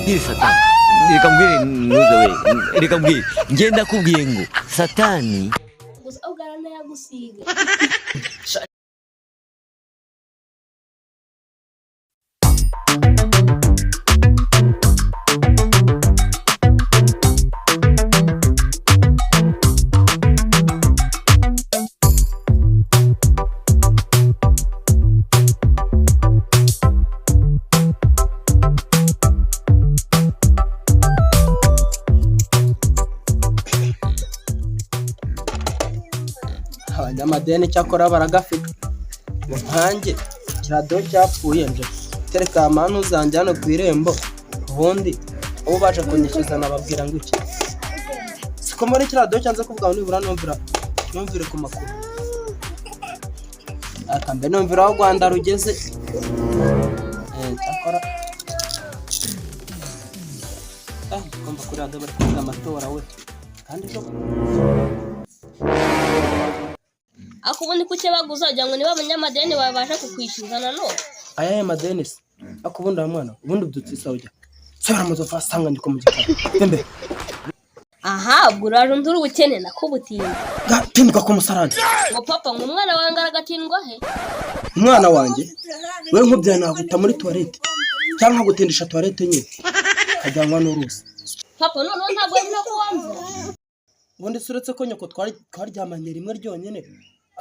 Ni satani. Nikamwambia nuzo we. Nikamwambia ngenda kubwiye ngo satani gusa ugarana yagusiga. Abanyamadeni cyakora baragafite nkanjye kirado cyapfuye nje tereka amantu zanjye hano ku irembo ubundi ubu baje kunyishyuza nababwira ngo iki siko muri kirado cyanze kuvuga ngo nibura numvire ku makuru akambe numvira aho Rwanda rugeze cyakora ngomba kuri rado bari kuvuga amatora we kandi cyo Akubundi kuke baguzajya ngo niba abanyamadeni babasha kukwishyuza nanone. Ayaye madeni se akubundi mwana ubundi byutse ujya sera muzo fasanga ndiko mu gikara tembe Aha buraje nduru ubukene nakubutinda gatindwa ku musarani ngo papa ngo umwana wange aragatindwa he umwana wanjye we nkubya naguta muri toilette cyangwa gutindisha toilette nyine kajyanwa n'uruzi papa none ntabwo yemera ko wanze ubundi suretse ko nyoko twaryamanye rimwe ryonyine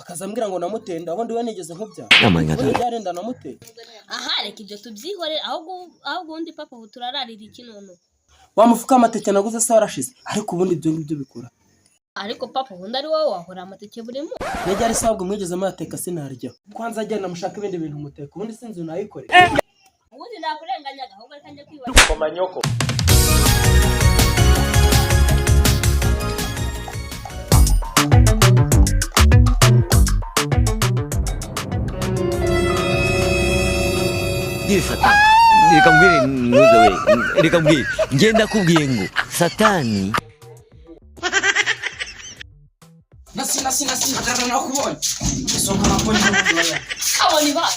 akazambwira ngo namutenda ubundi we nigeze nkubya ubundi yarenda namutenda aha reka ibyo tubyihore ahubwo undi papa turararira iki none wamufuka amateke naguze se warashize ariko ubundi ibyo ngibyo bikura ariko papa ubundi ari wowe wahora amateke buri mu nege ari sabwe mwigeze mateka sinarya kwanza agenda mushaka ibindi bintu muteka ubundi sinzi unayikore ubundi nakurenganyaga ahubwo reka njye kwibara Koma nyoko. Ni satani. Nikamwambia nuzo we. Nikamwambia ngenda kubwiye ngo satani nasi ndara nakubonye isonga nakubonye aboni ba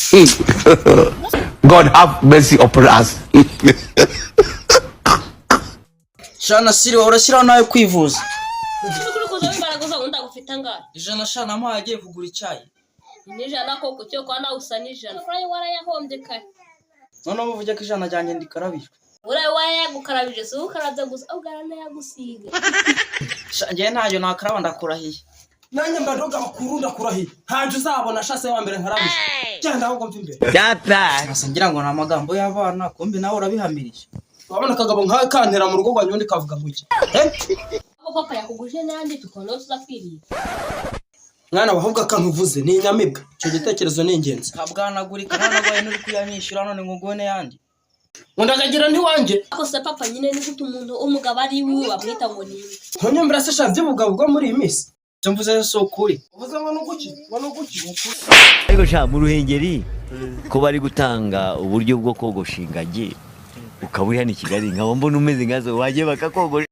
God have mercy upon us. shana siri urashyiraho nawe kwivuza kuri kuzo imbaraga zo ndagufita ngara ijana shana mo yagiye kugura icyayi nijana koko cyo kwa na usa nijana uraye warayahombye kare none uvuge ko ijana ryanjye ndikarabijwe uraye wayagukarabije so ukarabye gusa ugarana yagusiga ngiye ntayo nakaraba ndakurahiye nanjye mbadoga bakuru ndakurahiye ntaje uzabona shase wa mbere nkarabije cyangwa ahubwo mva imbere Data. ngira ngo namagambo y'abana kumbe nawe urabihamirije wabona kagabo nka kantera mu rugo rwanyu ndi kavuga ngo iki papa yakuguje nandi tukono tuzakwiriye mwana wahubwa kantuvuze ni inyamibwa cyo gitekerezo ni ingenzi kabwanagurika none gwaye nuri kuyanyishura none ngo ngone yandi ndagagira nti wanje ako se papa nyine ni gutu umuntu umugabo ari wiwe bamwita ngo ni ntunyumvira se shavye bugabo bwo muri iyi minsi cyo mvuze so kuri uvuze ngo nuguki Ariko sha mu ruhengeri ko bari gutanga uburyo bwo kogosha ingagi ukaburi hano i Kigali nkaba mbona umeze nkazo wagiye bakakogosha